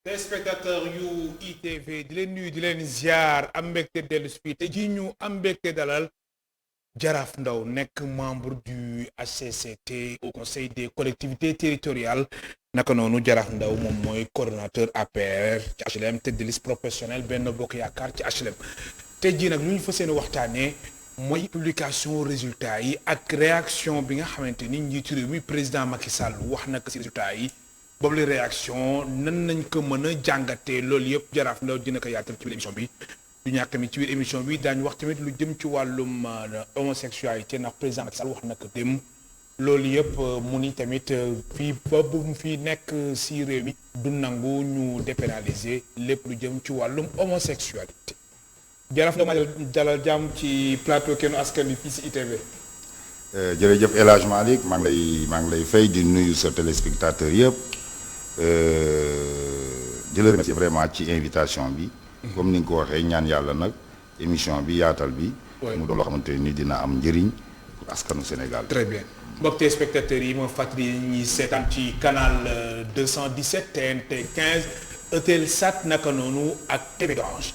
téléspectateur yu ITV di leen nuyu di leen ziar am mbégte dellu si fii te ji ñu am mbégte dalal Jaraaf Ndaw nekk membre du HCCT au conseil des collectivités territoriales naka noonu Jaraaf Ndaw moom mooy coordonnateur APR ci HLM tête de liste professionnelle Benno Bokk Yaakaar ci HLM te jii nag lu ñu fas yéene waxtaanee mooy publication résultats yi ak réaction bi nga xamante ni njiitu réew mi président Macky Sall wax na ko si résultats yi. boobu la réaction nan nañ ko mën a jàngatee loolu yëpp Jaraaf Ndaw dina ko yaatal ci biir émission bi du ñàkk tamit ci biir émission bi daañu wax tamit lu jëm ci wàllum homosexualité ndax président Macky Sall wax na ko dem loolu yëpp mu ni tamit fii ba bu mu fi nekk si réew mi du nangu ñu dépénaliser lépp lu jëm ci wàllum homosexualité Jaraaf Ndaw maa dalal jàmm ci plateau Kennu Askan Wi fii si ITV. jërëjëf El Hadj Malick maa ngi lay fay di nuyu sa téléspectateur yëpp. di la remercier vraiment ci invitation bi. comme ni nga ko waxee ñaan yàlla nag émission bi yaatal bi. mu doon loo xamante ni dina am njëriñ pour askanu Sénégal. très bien mbokk téléspectateurs yi ma fàttali ñi seetaan ci canal 217 TNT 15 Eutelsat naka noonu ak TV Orange.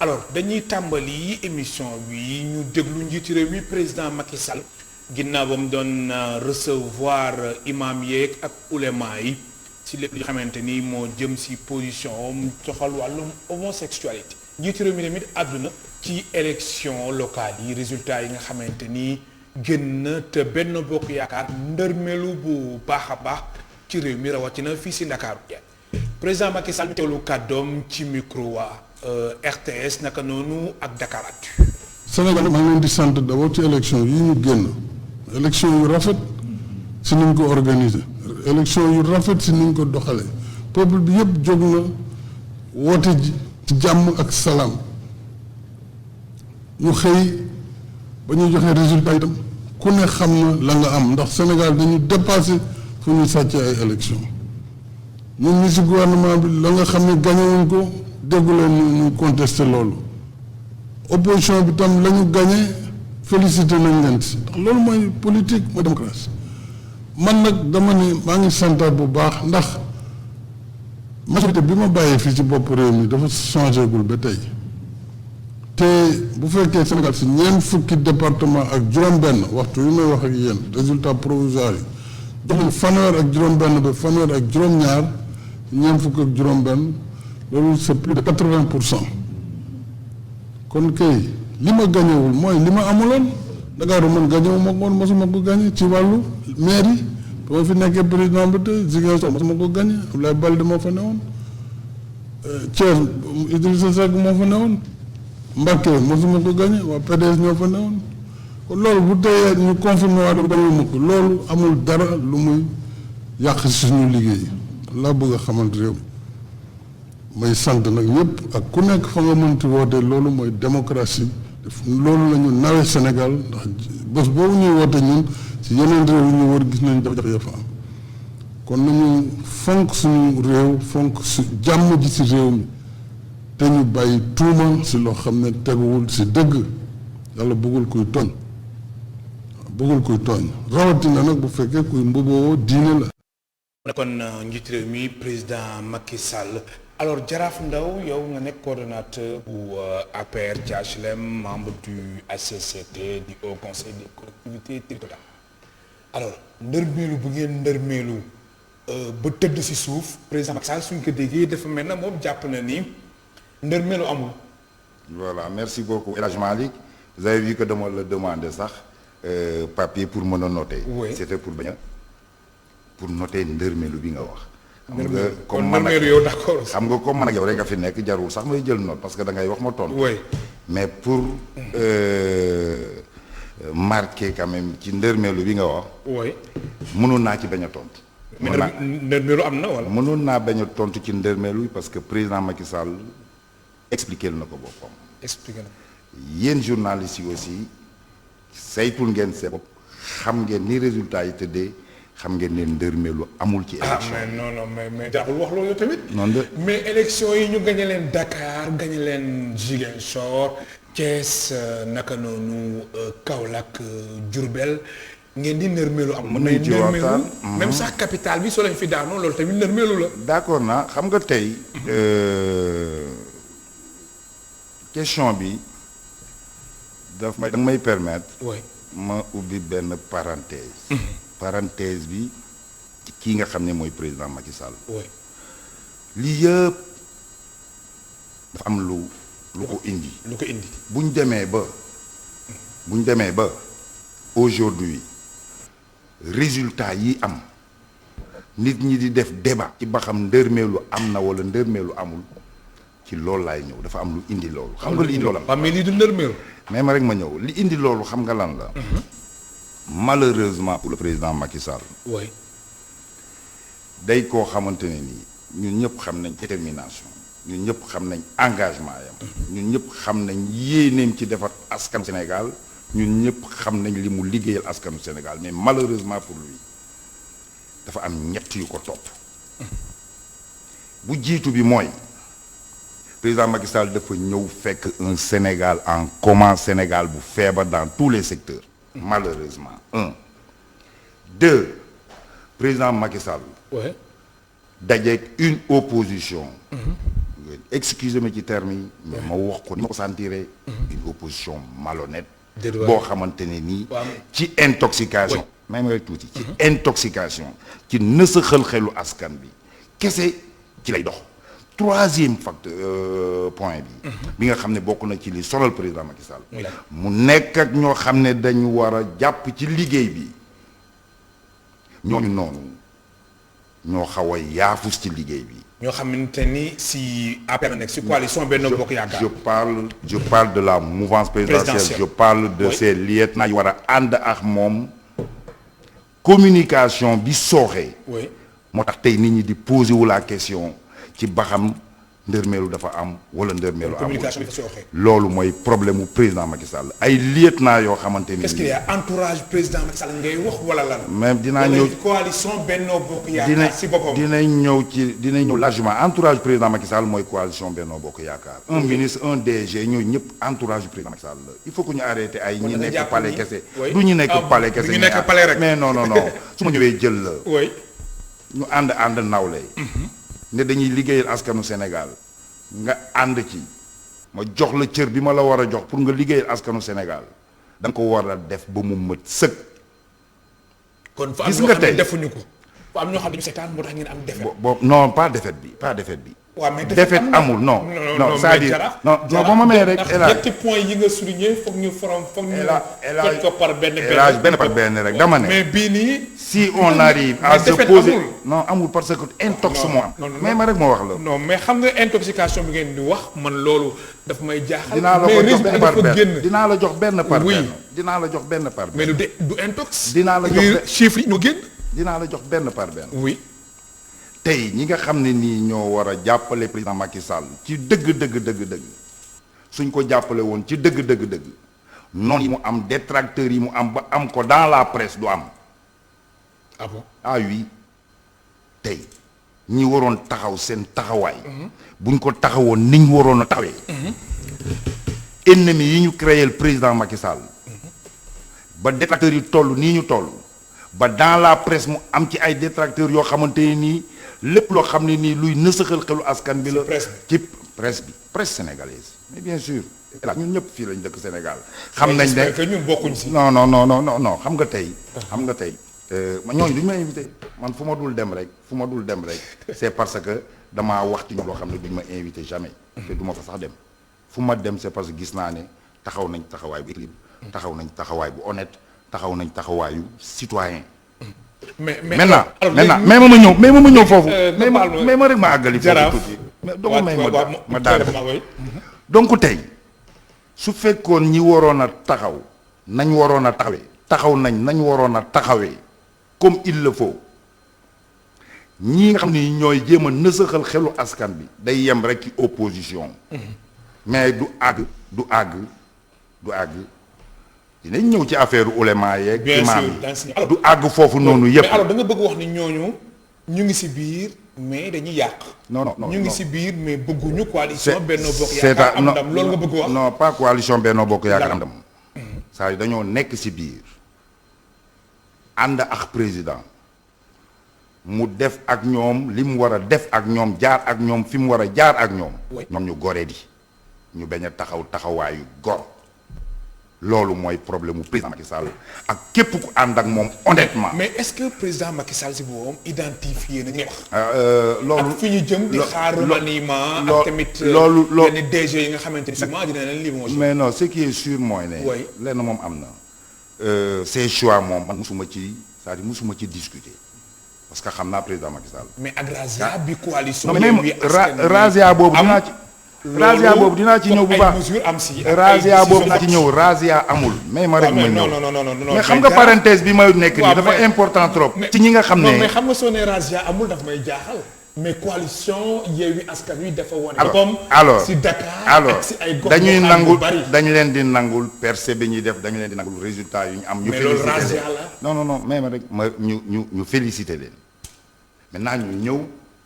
alors dañuy tàmbali émission bi ñu déglu njiitu réew mi président Macky Sall ginnaaw ba mu doon recevoir imam yeeg ak ulema yi. ci lépp li xamante ni moo jëm si position am soxal wàllum homosexualité njiitu réew mi tamit àdduna ci élection locale yi résultat yi nga xamante ni gën na te Benno Bokk Yaakaar ndërmelu bu baax a baax ci réew mi rawatina fii si Ndakaaru président Macky Sall teewlu kàddoom ci micro waa RTS naka noonu ak Dakaractu. Sénégal maa ngi leen di sant d'abord ci élection yi ñu génn élection yu rafet si ni ñu ko organiser. élection yu rafet si ni ñu ko doxalee peuple bi yëpp jóg na woote ji ci jàmm ak salaam ñu xëy ba ñuy joxe résultat itam ku ne xam na la nga am ndax Sénégal dañu dépassé fu ñu sàccee ay élection ñun ñi si gouvernement bi la nga xam ne gañewuñ ko déggu leen ñu contesté loolu opposition bi tam la ñu gañe félicité nañ leen si ndax loolu mooy politique mooy démocratie man nag dama ne maa ngi santaat bu baax ndax majorité bi ma bàyyee fii ci bopp réew mi dafa changé gul ba tey te bu fekkee Sénégal si ñeent fukki département ak juróom-benn waxtu yu may wax ak yéen résultat provisoire yi jox nañu fanweer ak juróom-benn ba fanweer ak juróom-ñaar ñeent fukk ak juróom-benn loolu c'est plus de 80%. kon kay li ma gañewul mooy li ma amuloon. Dakar man gañewu ma ko woon mosuma ko gañe ci wàllu mairie ba ma fi nekkee président bi te Ziguinchor mosuma ko gañe Abdoulaye Baldé moo fa newoon Thiès Idrissa Seck moo fa newoon Mbacké mosuma ko gañe waa PDS ñoo fa newoon kon loolu bu teyee ñu confirmé waat gañewu ma ko loolu amul dara lu muy yàq suñu liggéey laa bëgg a xamante réew may sant nag ñëpp ak ku nekk fa nga mënti woote loolu mooy démocratie loolu la ñu nawee Sénégal ndax bés boobu ñuy woote ñun ci yeneen réew yi ñu war gis nañ jafe-jafe ya fa am kon nañu fonk suñu réew fonk su jàmm ji ci réew mi te ñu bàyyi tuuma ci loo xam ne teguwul ci dëgg yàlla bëggul kuy tooñ rawatina nag bu fekkee kuy mbuboo diine la. kon njiitu réew mi président Macky Sall. alors Jaraaf Ndaw yow nga nekk coordonnateur bu APR ci HLM membre du HCCT du Haut Conseil des collectivités territoriales alors ndërmeelu bu ngeen ndërmeelu ba tëdd ci suuf président Macky Sall suñ ko déggee dafa mel na moom jàpp na ni ndërmeelu amul. voilà merci beaucoup El Hadj Malick vous avez vu que dama la demander sax papier pour mën a noter. oui c'était pour bañ a pour noter ndërmeelu bi nga wax. xam nga comme man ak yow d'accord. xam nga comme man ak yow rek nga fi nekk jarul sax may jël note parce que da ngay wax ma tontu. oui mais pour marquer quand même ci ndërmeelu bi nga wax. oui mënoon naa ci bañ a tontu. mais ndërmeelu am na wala. mënoon naa bañ a tontu ci ndërmeelu parce que président Macky Sall expliqué na ko boppam. expliqué na yéen journalistes yi aussi saytul ngeen seen bopp xam ngeen ni résultat yi tëddee. xam ngeen ne ndërmeelu amul ci élection mais non mais jaaxul wax loolu tamit. noonu de mais élection yi ñu gañe leen Dakar gañe leen Ziguinchor Thiès naka noonu Kaolack Diourbel ngeen di nërmeelu am. mën nañ ci waxtaan même sax capital bi soo leen fi daanoo loolu tamit nërmeelu la. d'accord naa xam nga tey question bi daf may permettre. oui ma ubbi benn parenthèse. parenthèse bi ci kii nga xam ne mooy président Macky Sall. oui lii yëpp dafa am lu ko indi. lu ko indi. bu ñu demee ba aujourd'hui résultat yi am nit ñi di def débat ci ba xam ndërmeelu am na wala ndërmeelu amul ci loolu laay ñëw dafa am lu indi loolu. xam nga li indi loolu am. waaw mais lii du ndërmeelu. mais ma rek ma ñëw li indi loolu xam nga lan la. malheureusement pour le président Macky Sall. oui. day koo xamante ne nii ñun ñëpp xam nañ détermination ñun ñëpp xam nañ engagement yam ñun ñëpp xam nañ yéeneem ci defar askanu Sénégal ñun ñëpp xam nañ li mu liggéeyal askanu Sénégal mais malheureusement pour lui dafa am ñett yu ko topp bu jiitu bi mooy président Macky Sall dafa ñëw fekk un Sénégal en coma, Sénégal bu feebar dans tous les secteurs malheureusement 1 2 président Macky Sall oui. dajeeg une opposition. excusez-moi ci terme yi. mais ma wax ko ni ma ko sentiree. une opposition malhonnête. boo xamante ne nii. ci intoxication. may ma rek tuuti. ci intoxication. ci nësaxal xelu askan bi. kese ci lay dox. troisième facteur point bi. bi nga xam ne bokk na ci li sonal président Macky Sall. mu nekk ak ñoo xam ne dañu war a jàpp ci liggéey bi. ñooñu noonu. ñoo xaw a yaafus ci liggéey bi. ñoo xamante ni si APR nekk si coalition Benno Bokk Yaakaar. je parle de la mouvance présidentielle. Je parle de ces lieutenants yu war a ànd ak moom communication bi sooxee. oui moo tax tey nit ñi di poser wu la question ci ba xam ndërmeelu dafa am wala ndërmeelu amul. communication bi dafa sooxee. loolu mooy problème mu président Macky Sall ay lieutenants yoo xamante ni. qu'est-ce qu'il y a entourage président Macky Sall ngay wax wala lan. même dinaa ñëw coalition Benno Bokk Yaakaar si boppam. dinañ ñëw largement entourage président Macky Sall mooy coalition Benno Bokk Yaakaar. un ministre un DG ñooñu ñëpp entourage président Macky Sall la il faut que ñu arrêté ay ñi nekk palais kese. du ñu nekk palais kese. du ñu nekk palais rek mais non su ma ñëwee jël la. oui. ñu ànd nawle. ne dañuy liggéeyal askanu Sénégal nga ànd ci ma jox la cër bi ma la war a jox pour nga liggéeyal askanu Sénégal da nga ko war a def ba mu mët sëkk. kon fa am gis ñoo nga xam ne tey defuñu ko. fa am ñoo xam ne seetaan moo tax ngeen am défaite. non pas défaite bi. waaw mais défaite amul non c'est-à-dire non ba ma may rek. ndax ñetti points yi nga souligné foog ñu toj ko par benn par benn rek dama ne. mais bii nii. si on arrive à se poser non amul parce que intox moo am. mais ma rek moo wax la. non mais xam nga intoxication bi ngeen di wax man loolu daf may jaaxal. dinaa la ko jox benn par benn dinaa la jox benn par benn. mais du intox. dinaa la jox chiffres yi ñoo génn. dinaa la jox benn par benn. oui. tey ñi nga xam ne nii ñoo war a jàppale président Macky Sall ci dëgg suñ ko jàppale woon ci dëgg noonu yi mu am détracteurs yi mu am ba am ko dans la presse du am. ah bon ah oui tey ñi waroon taxaw seen taxawaay. buñ ko taxawoon niñ waroon a taxawee. ennemis yi ñu créé le président Macky Sall. ba détracteurs yi toll nii ñu toll. ba dans la presse mu am ci ay détracteurs yoo xamante nii lépp loo xam ne nii luy nësaxal xelu askan bi la. ci presse sénégalaise mais bien sûr. ñun ñëpp fii lañ dëkk Sénégal. xam nañ ne que ñun bokkuñ si. non xam nga tey. ñooñu duñ ma invité man fu ma dul dem rek c'est parce que damaa wax ci ñoom loo xam ne duñ ma invité jamais. te du ma fa sax dem fu ma dem c'est parce que gis naa ne taxaw nañ taxawaay bu équilibre. taxaw nañ taxawaay bu honnête. taxaw nañ taxawaayu citoyen. mais maintenant mais ma ñëw foofu. mais ma rek ma àggali. jaraaf foofu tuuti mais doo may ma daal donc tey su fekkoon ñi waroon a taxaw nañ waroon a taxawee. taxaw nañ waroon a taxawee comme il le faut ñii nga xam ni ñooy jéem a nësaxal xelu askan bi. day yem rek ci opposition. mais du àgg. dinañ ñëw ci affaire ulema yeeg. imaam yi du àgg foofu noonu yëpp. mais alors da nga bëgg wax ni ñooñu ñu ngi si biir mais dañuy yàq. non ñu ngi si biir mais bëgguñu coalition Benno Bokk Yaakaar am ndam loolu nga bëgg wax. non pas coalition Benno Bokk Yaakaar am ndam. c'est-à-dire dañoo nekk si biir ànd ak président mu def ak ñoom li mu war a def ak ñoom jaar ak ñoom fi mu war a jaar ak ñoom. ñoom ñu goree di ñu bañ a taxawaayu gor. loolu mooy problème mu président Macky Sall ak képp ku ànd ak moom honnêtement. mais est-ce que président Macky Sall si boppam identifié nañu wax. loolu ak fi ñu jëm di xaar remaniement ak tamit. loolu yenn DG yi nga xamante ni seulement dina leen limogé. mais non ce qui est sûr mooy ne. lenn moom am na. ces choix moom man musuma ci c'est-à-dire musuma ci discuter parce que xam naa président Macky Sall. mais ak razia bi coalition. razia boobu dinaa ci. razia boobu dinaa ci ñëw bu baax razia boobu dinaa ci ñëw razia amul. mais ma rek ma ñëw mais xam nga parenthèse bi may nekk nii dafa important trop. ci ñi nga xam ne mais xam nga soo ne razia amul daf may jaaxal. mais coalition Yewwi Askan Wi dafa wane. alors si Dakar alors si ay gox dañuy nangul dañu leen di nangul percée bi ñuy def dañu leen di nangul résultat yu ñu am. ñu félicité leen non mais ma rek ma ñu félicité leen maintenant ñu ñëw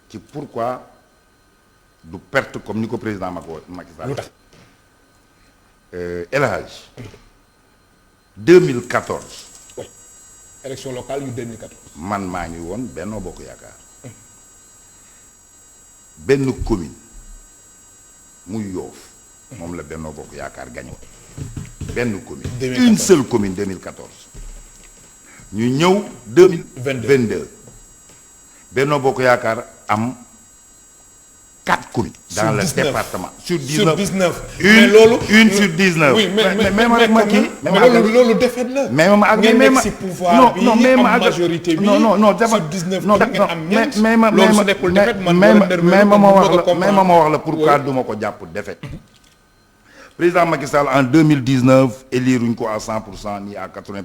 ci pourquoi. du perte comme ni ko président Macky Sall. lu tax El Hadj 2014. oui élection locale yu 2014. man maa ngi woon Benno Bokk Yaakaar benn commune muy Yoff moom la Benno Bokk Yaakaar gagné woon benn commune. 2014 une seule commune 2014. ñu ñëw 2022 Benno Bokk Yaakaar am. 4 communes. dans le département sur 19 une sur 19. oui mais ma kii. loolu défaite la. mais ma ak ngeen nekk si pouvoir bi am majorité bi. non dafa sur 19 ngeen am ñeent. loolu su nekkul défaite man ma wax la pourquoi du ma ko jàpp défaite. président Macky Sall en 2019 éliruñ ko à 100% ni à 80%.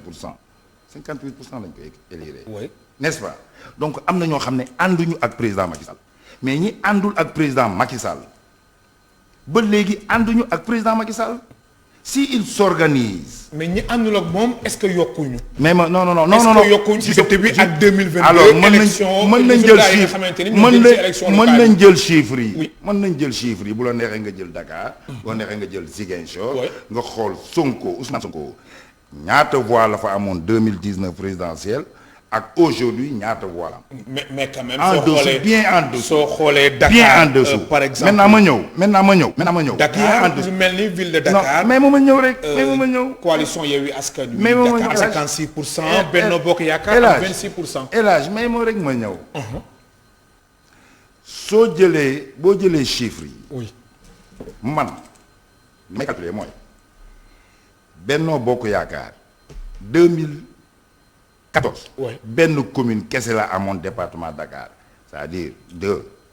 58% lañ koy élire. oui n'est-ce pas donc am na ñoo xam ne ànduñu ak président Macky Sall. mais ñi àndul ak président Macky Sall ba léegi ànduñu ak président Macky Sall si il s'organise. mais ñi àndul ak moom est-ce que yokkuñu. mais non est-ce que yokkuñu ci début ak 2022. alors mën nañ jël chiffre mën nañ jël chiffres yi. oui mën nañ jël chiffres yi bu la neexee nga jël Dakar. bu la neexee nga jël Ziguinchor. nga xool Sonko Ousmane Sonko ñaata voix la fa amoon 2019 présidentielle. ak aujourd'hui ñaata voix la. mais quand même. en dessous bien en dessous. soo xoolee Dakar bien en dessous par exemple. maintenant ma ñëw. Dakar lu mel ni ville de Dakar. non mais ma ñëw rek. mais ma ñëw. coalition Yewwi Askan Wi. mais ma ñëw Dakar 56%. Benno Bokk Yaakaar ak 26%. El Hadj mais moo rek ma ñëw. boo jëlee chiffres yi. oui. man li may calculer mooy Benno Bokk Yaakaar 14. oui benn commune kese la amoon département Dakar c'est-à-dire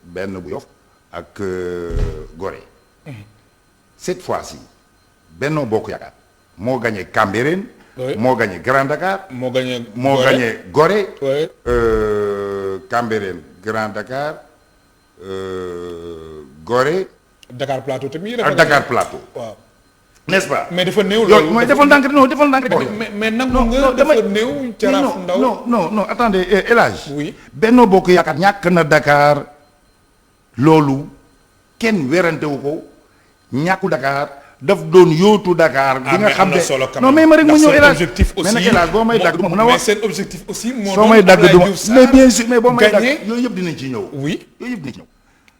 benn bu Yoff ak Gorée. cette fois-ci Benno Bokk Yaakaar moo gagné Cambérène. moo gagné Grand Dakar. moo gagné Gorée. oui. Cambérène Grand Dakar Gorée. Dakar Plateau tamit. ak Dakar Plateau. waaw. n'est-ce pas. mais dafa néew loolu mooy defal ndànk mais nangu nga dafa néew. Jaraaf Ndaw non attendez El Hadj. oui Benno Bokk Yaakaar ñàkk na Dakar loolu kenn werantewu ko ñàkku Dakar daf doon yóotu Dakar. bi nga xam ne non mais ma rek ma ñëw El Hadj mais nag El Hadj boo may dagg du ma mën a wax. mais seen objectif aussi moo soo may dagg du ma mais bien sûr mais boo may dagg yooyu yëpp dinañ ci ñëw. oui yooyu yëpp dinañ ci ñëw.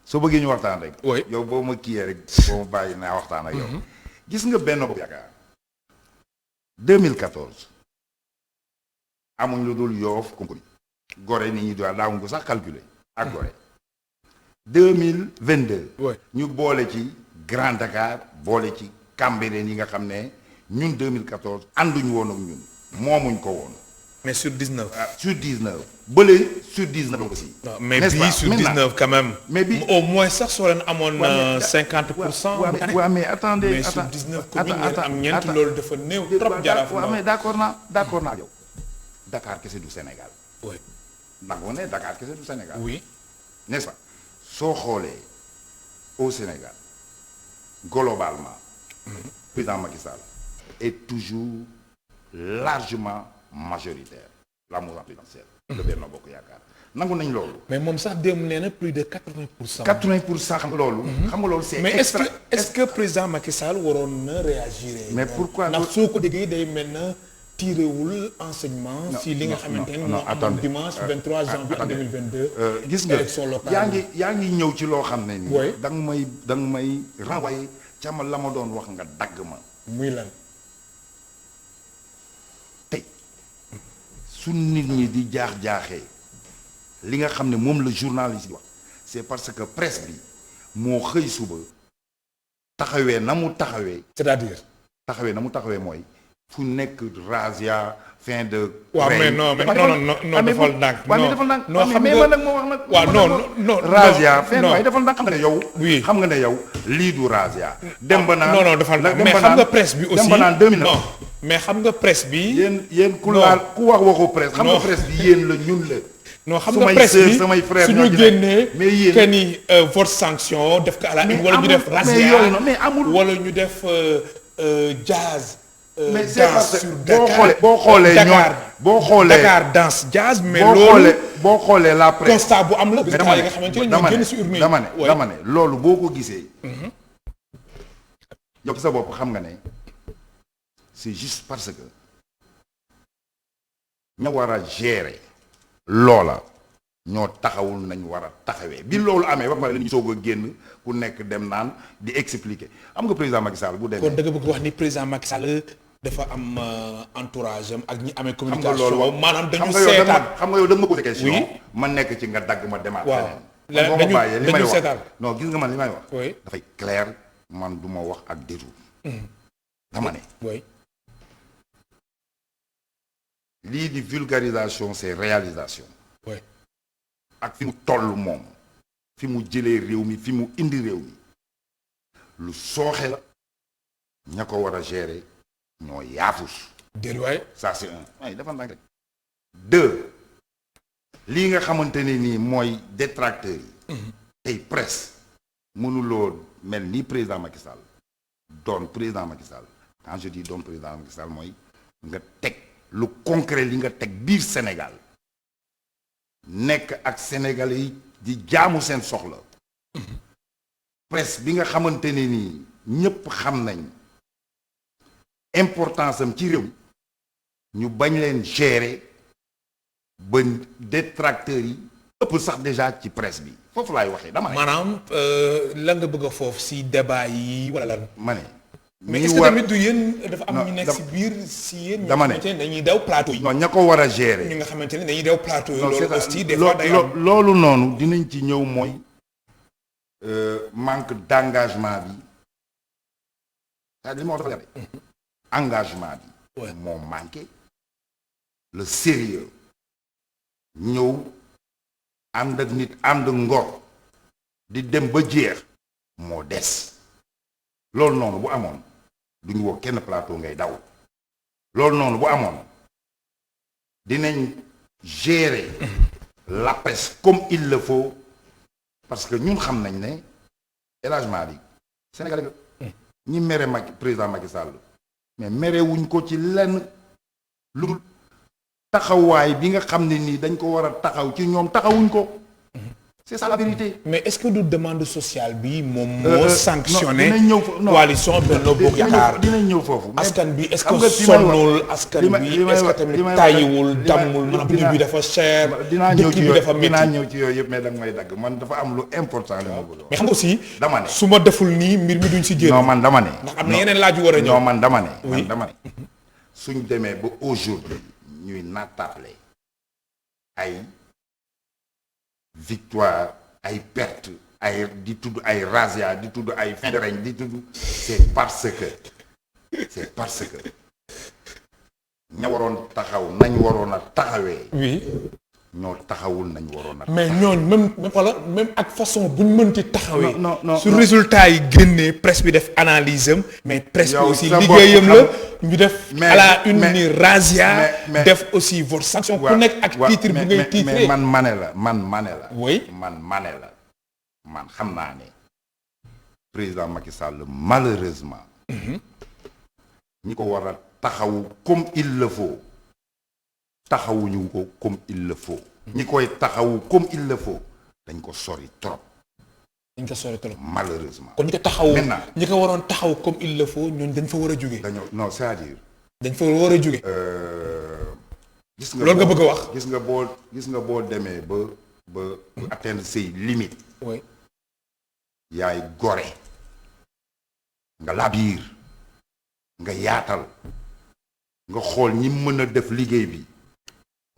soo bëggee ñu waxtaan rek. oui yow boo ma kiiyee rek boo ma bàyyi naa waxtaan ak yow. gis nga Benno Bokk Yaakaar 2014 amuñ lu dul Yoff Koungheul Gorée nit ñi daawuñ ko sax calculer ak Gorée 2022 ñu boole ci Grand Dakar boole ci Cambérène yi nga xam ne ñun 2014 ànduñu woon ak ñun moomuñ ko woon. mais sur 19. sur 19 bële sur 19 aussi. mais bii sur 19 quand même. mais bii au moins sax soo leen amoon 50%. waaw mais attendez mais sur 19 communes ngeen am ñeent loolu dafa néew trop Jaraaf. waaw mais d'accord naa yow. Dakar kese du Sénégal. oui. ndax boo nee Dakar kese du Sénégal. oui. n'est-ce pas soo xoolee au Sénégal globalement. président Macky Sall est toujours largement majoritaire la mouvance présidentielle. de Benno Bokk Yaakaar nangu nañ loolu. mais moom sax démb nee na plus de 80%. 80% xam nga loolu. xam nga loolu c'est mais est-ce que président Macky Sall waroon na réagir. mais pourquoi ndax soo ko déggee day mel na tirewul enseignement si li nga xamante ne moo am dimanche 23 janvier 2022 gis nga yaa ngi ñëw ci loo xam ne nii da nga may renvoyer ca ma la ma doon wax nga dagg ma muy lan tey su nit ñi di jaaxee li nga xam ne moom la journaliste yi wax c'est parce que presse bi moo xëy suba taxawee na mu taxawee c'est-à-dire taxawee na mu taxawee mooy fu nekk razzia fin de. waaw mais non defal ndànk. non xam nga man nag moo wax nag. waaw non razzia fin waaye defal ndànk xam nga ne yow. oui xam nga ne yow lii du razzia. dem ba naan non defal ndànk mais xam nga presse bi aussi dem ba naan 2009. non mais xam nga presse bi. yéen ku wax waxu presse. xam nga presse bi yéen la ñun la. non xam nga presse bi samay frère suñu génnee mais yéen que ni votre sanction def ko à la une wala ñu def razzia wala ñu def jazz. mais c'est parce que boo xoolee Dakar danse jazz mais loolu boo xoolee la presse constat bu am la résultat yi nga xamante ne ñoo génn si urne dama ne loolu boo ko gisee yow sa bopp xam nga ne c'est juste parce que ña war a gérer loola ñoo taxawul nañ war a taxawee bi loolu amee ba pare la ñu soog a génn ku nekk dem naan di expliquer am nga président Macky Sall bu demee kon da nga bëgg wax ni président Macky Sall dafa am entourage am ak ñi amee communication maanaam dañu seetaan xam nga yow da nga ma posé question ma nekk ci nga dagg ma demaat feneen boo ma bàyyee li may wax non gis nga man li may wax dafay clair man du ma wax ak détour dama ne lii di vulgarisation c'est réalisation ak fi mu toll moom fi mu jëlee réew mi fi mu indi réew mi lu sooxe la ña ko war a gérer ñoo yaafus. déedéet ça c'est un waaye dafa nag rek. deux lii nga xamante ne nii mooy détracteurs yi. tey presse mënuloo mel ni président Macky Sall doon président Macky Sall quand je dis doon président Macky Sall mooy nga teg lu concret li nga teg biir Sénégal nekk ak Sénégalais yi di jaamu seen soxla. presse bi nga xamante ne nii ñëpp xam nañ. importance am ci réew ñu bañ leen gérer ba détracteurs yi ëpp sax déjà ci presse bi foofu laay waxee dama ne. maanaam la nga bëgg a foofu si débat yi wala lan. ma ne. mais est-ce que tamit du yéen dafa am ñu nekk si biir si yéen. dama ne ñu nga xamante ne dañuy daw plateau yi. non ña ko war a gérer. ñu nga xamante ne dañuy daw plateau yi. loolu aussi des fois day am loolu noonu dinañ ci ñëw mooy manque d'engagement bi c'est-à-dire li ma wax dafa leer engagement bi moo manqué le sérieux ñëw ànd ak nit ànd ngor di dem ba jeex moo des loolu noonu bu amoon duñu woo kenn plateau ngay daw loolu noonu bu amoon dinañ gérer la presse comme il le faut parce que ñun xam nañ ne élagement bi Sénégalais ñi mere président Macky Sall mais mere wuñ ko ci lenn lu dul taxawaay bi nga xam ne nii dañ ko war a taxaw ci ñoom taxawuñ ko c'est ça la vérité. mais est-ce que du demande sociale bi moom moo sanctionné coalition Benno Bokk Yaakaar dinañ ñëw foofu askan bi est-ce que sonnul askan bi est-ce que tamit tàyyiwul dammul maanaam dund bi dafa cher dëkk bi dafa métti dinaa ñëw ci yooyu yëpp mais danga may dagg man dafa am lu important li ma bëgg mais xam nga aussi dama ne su ma deful nii mbir mi duñ si génn non man dama ne ndax am na yeneen laaj yu war a ñëw non man dama ne suñ demee ba aujourd'hui ñuy nattable ay victoire ay perte ay di tudd ay razzia di tudd ay fin de règne di tudd c'est parce que ña waroon taxaw nañ waroon a taxawee. oui. ñoo taxawul nañ waroon a. mais ñooñu même wala même ak façon buñ mënti taxawee. non su résultat yi génnee presse bi def analyse am. mais presse bi aussi liggéeyam la ñu def. à la une ni razzia def aussi votre sanction. ku nekk ak titre bi ngay titré mais man ma ne la. oui man xam naa ne président Macky Sall malheureusement. ñi ko war a taxawu comme il le faut. taxawuñu ko comme il le faut. ñi koy taxawu comme il le faut dañ ko sori trop. malheureusement. kon ñi ko taxawu ñi ko waroon taxaw comme il le faut ñooñu dañ fa war a jógee. non c'est-à-dire dañ fa war a jóge. gis nga loolu nga bëgg a wax. gis nga boo demee ba atteindre say limites. oui. yaay gore. nga labiir. nga yaatal. nga xool ñi mën a def liggéey bi.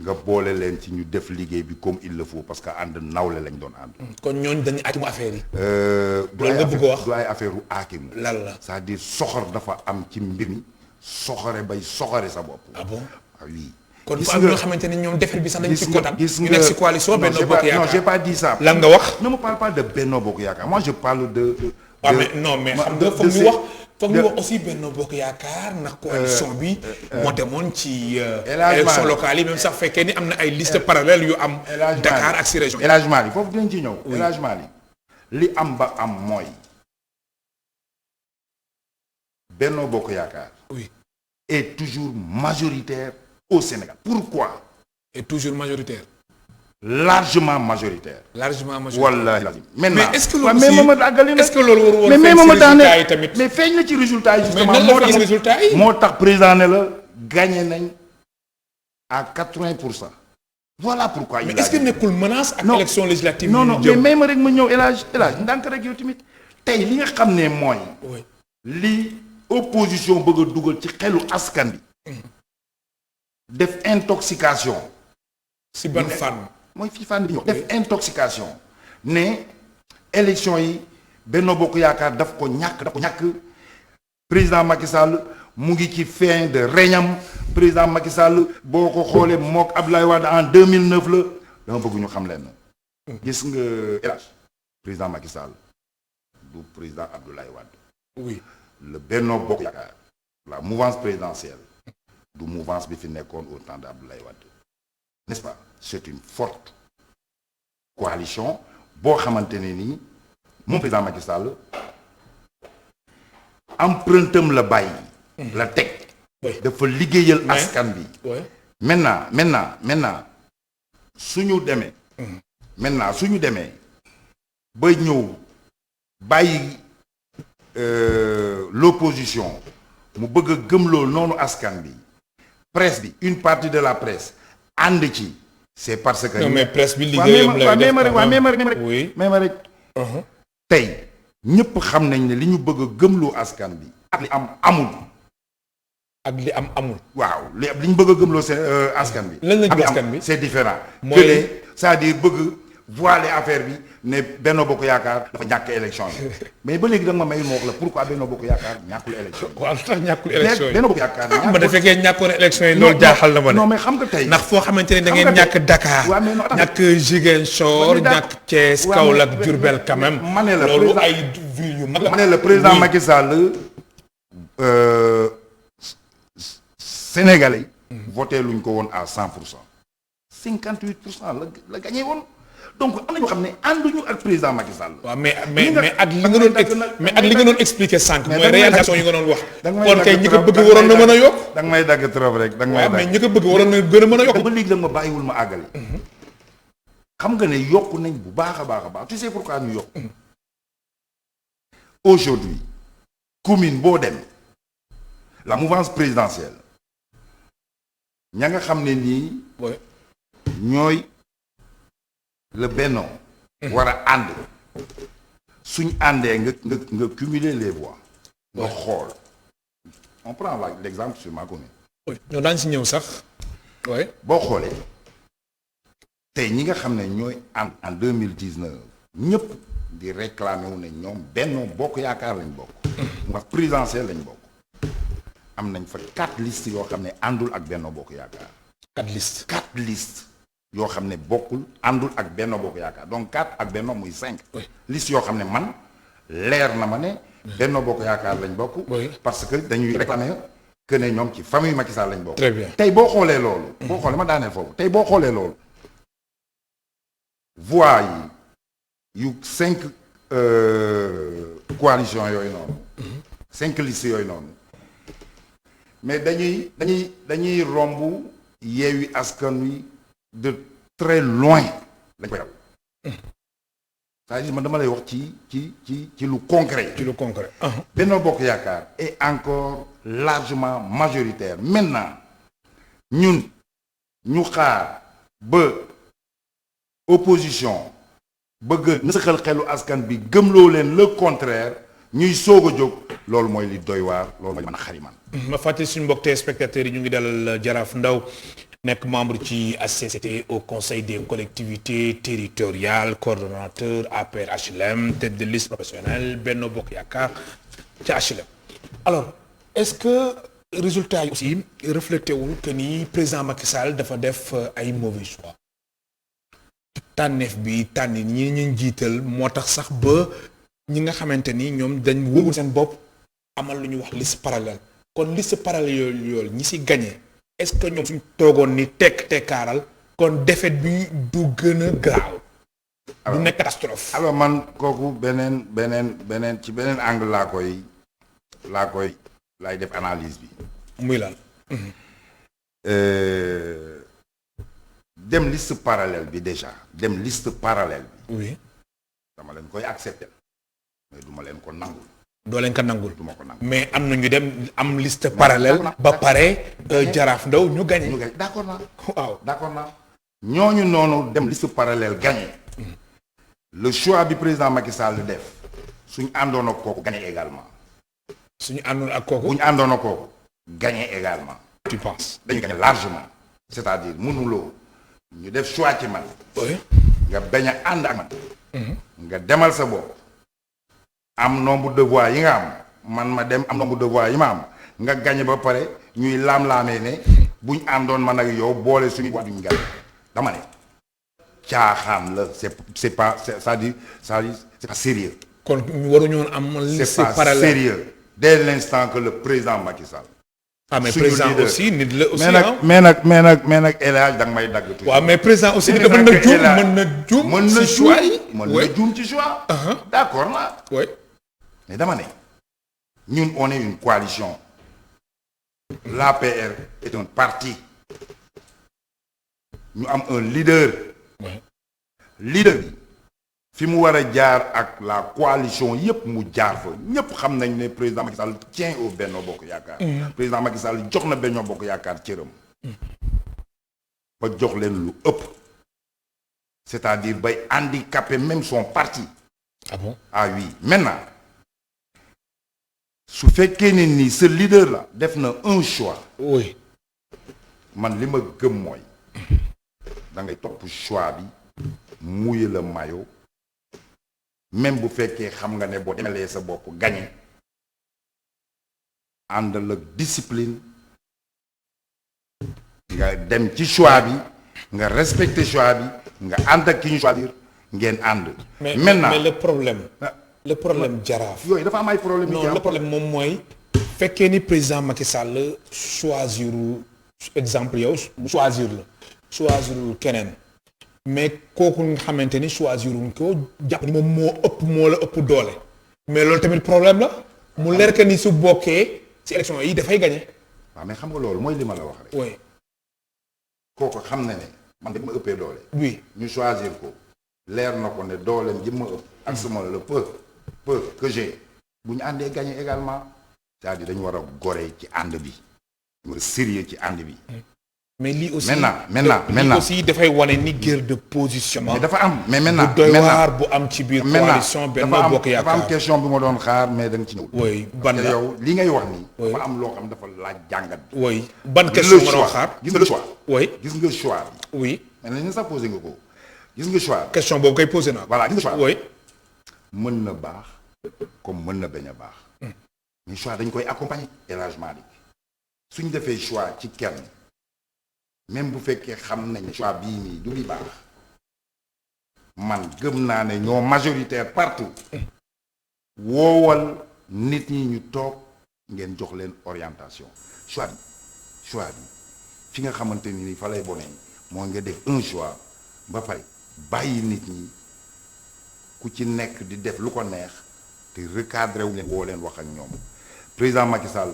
nga boole leen ci ñu def liggéey bi comme il le faut parce que ànd nawle lañ doon ànd. kon ñooñu dañuy aakimu affaire yi. loolu nga bëgg a wax du ay affaire u aakimu. lan la c'est-à-dire soxor dafa am ci mbir mi. soxore bay soxore sa bopp. ah bon ah oui. kon dafa am ñoo xamante ne ñoom defar bi sax dañ ci kontaan. gis nga ñu nekk ci coalition Benno Bokk Yaakaar. non j'ai pas dit ça. lan nga wax. ne me parle pas de Benno Bokk Yaakaar moi je parle de. waaw mais non mais xam nga foog ñu wax. foog ñu wax aussi Benno Bokk Yaakaar ndax coalition bi. moo demoon ci. élection locale yi même sax fekkee ni am na ay liste parallèle yu am. Dakar ak si région yi. élagement yi foofu dinañ ci ñëw. élagement yi li am ba am mooy. Benno Bokk Yaakaar. oui. est toujours majoritaire au Sénégal. Pourquoi? est toujours majoritaire. largement majoritaire. largement majoritaire. wallahi maintenant mais est-ce que loolu aussi est-ce que loolu warul woon feeñ ci résultat yi tamit. mais feeñ na ci résultat yi justement. mais nan la feeñ résultat yi. moo tax président ne la gagné nañ à 80%. voilà pourquoi. mais est-ce que nekkul menace ak élection législative. non non mais may ma rek ma ñëw El Hadj ndànk rek yow tamit tey li nga xam ne mooy. li opposition bëgg a dugal ci xelu askan bi. def intoxication. si ban fànn. mooy fii fànn bi ñu def intoxication. ne élection yi Benno Bokk Yaakaar daf ko ñàkk président Macky Sall mu ngi ci fin de règne président Macky Sall boo ko xoolee mook Abdoulaye Wade en 2009 la dama bëgg ñu xam leen. gis nga El Hadj président Macky Sall du président Abdoulaye Wade. oui. le Benno Bokk Yaakaar la mouvance présidentielle du mouvance bi fi nekkoon au temps d'Abdoulaye Wade n'est-ce pas c'est une forte coalition boo xamante ne nii moom président Macky Sall empruntam la bàyyi. la teg. dafa liggéeyal askan bi. maintenant suñu demee. ba ñëw bàyyi. L'opposition mu bëgg a gëmloo noonu askan bi presse bi une partie de la presse ànd ci c'est parce que. non mais presse bi liggéeyam lay def mais ma rek tey ñëpp xam nañ ne li ñu bëgg a gëmloo askan bi. ak li am amul. ak li am amul. waaw li ñu bëgg a gëmloo seen askan bi. lan lañ askan bi c'est différent. mooy c'est-à-dire bëgg voiler affaire bi. ne Benno Bokk Yaakaar dafa ñàkk élection yi mais ba léegi da nga ma mayul ma wax la pourquoi Benno Bokk Yaakaar ñàkkul élection yi. waaw lu tax ñàkkul élection yi Benno Bokk Yaakaar ñàkkul. ma da fekkee ñàkkoon élection yi loolu jaaxal na ma ne. non mais xam nga tey. ndax foo xamante ne da ngeen ñàkk Dakar. ñàkk Ziguinchor ñàkk Thiès Kaolack Diourbel quand même. ma ne la loolu ay ville yu mag la. ma ne la président Macky Sall Sénégalais yi. voté luñ ko woon à 100%. 58% la gagné woon. donc am na ñoo xam ne ànduñu ak président Macky Sall. waaw mais ak li nga doon expliquer sànq. mooy réalisation yi nga doon wax. kon kay ñi ko bëgg waroon na mën a yokk. da nga may dagg trop rek da nga may dagg. mais ñi ko bëgg waroon na gën a mën a yokk. ba léegi da nga ma bàyyiwul ma àggale. xam nga ne yokku nañ bu baax a baax tu sais pourquoi ñu yokk. aujourd'hui commune boo dem la mouvance présidentielle ña nga xam ne nii. ñooy. le Benno war a ànd suñ àndee nga cumuler les voix nga xool on prend l'exemple sur ma commune. ñoo daan si ñëw sax. boo xoolee tey ñi nga xam ne ñooy ànd en 2019 ñëpp di réclamer wu ne ñoom Benno Bokk Yaakaar lañ bokk. ndax présidentielle lañ bokk. am nañ fa 4 listes yoo xam ne àndul ak Benno Bokk Yaakaar. 4 listes. yoo xam ne bokkul àndul ak Benno Bokk Yaakaar donc 4 ak Benno muy 5. liste yoo xam ne man leer na ma ne. Benno Bokk Yaakaar lañ bokk. parce que dañuy réclamer que ne ñoom ci famille Macky Sall lañ bokk. très bien tey boo xoolee loolu. boo xoolee ma daaneel foofu tey boo xoolee loolu. voix yi yu 5 coalition yooyu noonu. 5 listes yooyu noonu. mais dañuy romb Yewwi Askan Wi. de très loin lañ koy raw c'est-à-dire man dama lay wax ci lu concret. ci lu concret. Benno Bokk Yaakaar est encore largement majoritaire maintenant ñun ñu xaar ba opposition bëgg na saxal xelu askan bi gëmloo leen le contraire ñuy soog a jóg loolu mooy li doy waar loolu mooy mën a xariman. ma fàttali suñu mbokk téléspectateurs yi ñu ngi dalal Jaraaf Ndaw nekk membre ci HCCT au conseil des collectivités territoriales coordonnateur APR HLM tête de liste professionnelle Benno Bokk Yaakaar ci HLM. alors est-ce que résultat yi aussi reflété wul que ni président Macky Sall dafa def ay mauvais choix tànneef bi tànni ñi ñu jiital moo tax sax ba ñi nga xamante ni ñoom dañ wóogul seen bopp amal lu ñuy wax liste parallèle kon liste parallèle yooyu ñi si gagné est-ce que ñoom suñ toogoon ni tekkaaral kon défaite bi du gën a graaw du nekk catastrophe. alors man kooku beneen ci beneen angle laay def analyse bi. muy lan. dem liste parallèle bi déjà dem liste parallèle bi. oui. dama leen koy accepter mais duma leen ko nangul. doo leen ko nangul. duma ko nangul mais am na ñu dem am liste parallèle. ba pare Jaraaf Ndaw ñu gagné. d'accord naa. waaw d'accord naa. ñooñu noonu dem liste parallèle gagné. le choix bi président Macky Sall def suñu àndoon ak kooku gagné également. suñu àndoon ak kooku. bu ñu àndoon ak kooku gagné également. tu penses. dañu gagné largement. c'est-à-dire mënuloo ñu def choix ci man. oui. nga bañ a ànd ak man. nga demal sa bopp. am nombre de voix yi nga am man ma dem am nombre de voix yi ma am nga gagné ba pare ñuy laam-laamee ne buñ àndoon man ak yow boole suñu voix duñ gagné dama ne caaxaan la c'est pas c'est-à-dire c'est pas sérieux. kon ñu waruñu woon am liste c'est pas parallèle. sérieux dès l'instant que le président Macky Sall. ah mais suñu président leader. aussi nit la aussi mais nag El Hadj da nga may dagg tuuti. waaw mais président aussi C'est mën vrai que na juum mën na si choix yi. mën na juum ci choix. d'accord na. oui. mais dama ne ñun on est une coalition. L'APR est un parti. ñu am un leader. leader bi fi mu war a jaar ak la coalition yépp mu jaar fa ñépp xam nañ ne président Macky Sall tient au Benno Bokk Yaakaar. président Macky Sall jox na Benno Bokk Yaakaar cëram. ba jox leen lu ëpp. c'est-à-dire bay handicaper même son parti. ah bon. ah oui maintenant su fekkee ne ni ce leader là def na un choix. oui. man li ma gëm mooy da ngay topp choix bi mouiller le maillot même bu fekkee xam nga ne boo demalee sa bopp gagné àndal ak discipline nga dem ci choix bi nga respecter choix bi nga ànd ak ki ñu choisir ngeen ànd. maintenant mais le problème Jaraaf. yooyu dafa am ay problème non le problème moom mooy fekkee ni président Macky Sall choisir exemple yow choisirul keneen mais kooku nga xamante ni choisirul ko jàpp ni moom moo la ëpp doole mais loolu tamit problème la mu leer que ni su bokkee ci élection yi dafay gagné. waaw mais xam nga loolu mooy li ma la wax rek. oui. kooku xam na ne man de ma ëppee doole. oui. ñu choisir ko leer na ko ne dooleem ji ma ëpp. ak sama le peu que j'ai bu ñu àndee gagné également c'est-à-dire dañu war a gore ci ànd bi ñu war a sérieux ci ànd bi. mais lii aussi maintenant lii aussi dafay wane ni guerre de positionnement. mais dafa am mais maintenant bu doy waar bu am ci biir coalition Benno Bokk Yaakaar dafa am question bi ma doon xaar mais da nga ci ñëw. oui ban la yow li ngay wax nii. dafa am loo xam dafa laaj jàngat. oui ban question nga doon xaar. gis nga le choix. oui gis nga choix bi. oui. mais nañu sax posé nga ko gis nga choix bi. question boobu kay posé naa. voilà gis nga choix bi. oui. mën na baax comme mën na bañ a baax. mais choix dañ koy accompagner élagement bi suñ defee choix ci kenn même bu fekkee xam nañ choix bii nii du bi baax man gëm naa ne ñoo majoritaire partout woowal nit ñi ñu toog ngeen jox leen orientation choix bi fi nga xamante ni fa lay bonee moo nga def un choix ba pare bàyyi nit ñi ku ci nekk di def lu ko neex te recadré wu leen woo leen wax ak ñoom président Macky Sall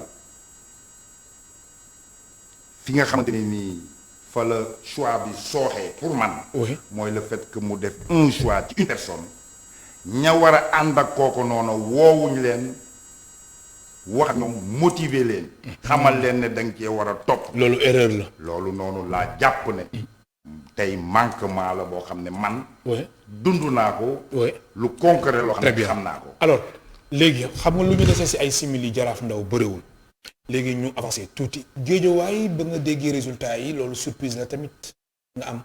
fi nga xamante ni nii fa la choix bi sooxee pour man. oui. mooy le fait que mu def un choix ci une personne ña war a ànd ak kooku noonu woowuñ leen wax ñoom motiver leen xamal leen ne da nga cee war a topp. loolu erreur la. loolu noonu laa jàpp ne tey manquement la boo xam ne man dund naa ko lu concret loo xam ne xam naa ko. alors léegi xam nga lu ñu desee si ay simili Jaraaf Ndaw bëriwul léegi ñu avancé tuuti Géejawaay ba nga déggee résultat yi loolu surprise la tamit nga am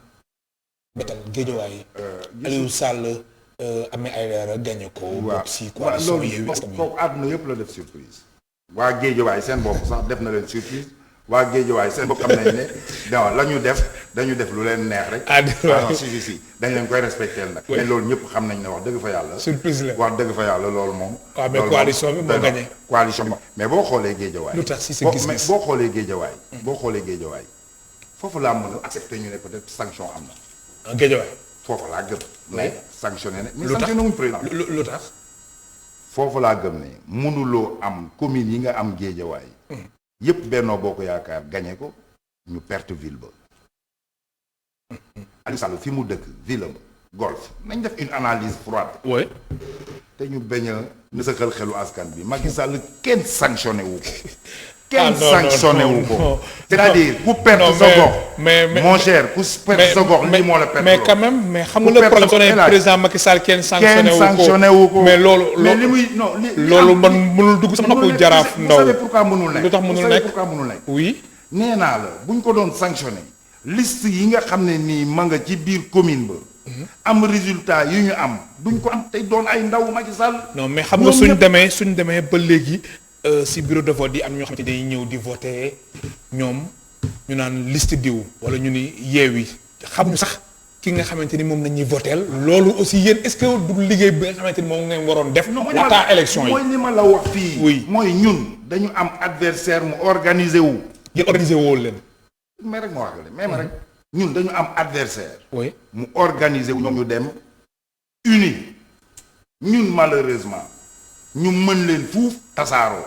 betal Géejawaay Aliou Sall Ahmed Aïdara gagné ko. waaw si coalition Yewwi Askan Wi kooku àdduna yëpp la def surprise. waa Géejawaay seen bopp sax def na leen surprise waa Géejawaay seen bopp xam nañ ne non la ñu def dañu def lu leen neex rek. non si dañ leen koy respecté nag. mais loolu ñëpp xam nañ ne wax dëgg fa yàlla. surprise la wax dëgg fa yàlla loolu moom. waaw mais coalition bi moo gagné. coalition bi mais boo xoolee Géejawaay. lu tax si sa gis-gis boo xoolee Géejawaay. boo xoolee Géejawaay foofu laa mën a accepté ñu ne peut-être sanction am na. Géejawaay. foofu laa gëm. mais sanctionné na mais sanctionné wuñ président. lu tax. foofu laa gëm ne mënuloo am commune yi nga am Géejawaay yépp Benno Bokk Yaakaar gagné ko ñu perte ville ba. Aliou Sall fi mu dëkk ville am golf nañ def une analyse froide. oui. te ñu bañ a nësaxal xelu askan bi Macky Sall kenn sanctionné wu ko. kenn sanctionné wu ko. c'est-à-dire ku perte sa gox. mais mon cher ku perte sa gox lii moo la perte. mais quand même mais xam nga le problème président Macky Sall kenn sanctionné wu ko mais loolu. mais li muy non loolu man mënul dugg sama nopp Jaraaf Ndaw. vous savez pourquoi mënul nekk. lu tax mënul nekk pourquoi mënul nekk. oui. nee naa la bu ñu ko doon sanctionné liste yi nga xam ne nii ma nga ci biir commune ba. am résultat yu ñu am duñ ko am tey doon ay ndaw Macky Sall. non mais xam nga suñ demee ba léegi. si bureau de vote yi am ñoo xamante day ñëw di voter ñoom ñu naan liste diw wala ñu ni Yewwi xamuñu sax ki nga xamante ni moom nañuy voteel loolu aussi yéen est-ce que du liggéey bi nga xamante ni moom ngeen waroon def. laataa élection yi mooy li ma la wax fii. oui mooy ñun dañu am adversaire mu organisé wu. yéen organisé woo leen. mais rek ma wax la mais rek ñun dañu am adversaire oui mu organisé wu ñoom ñu dem uni ñun malheureusement. ñu mën leen fuuf tasaaroo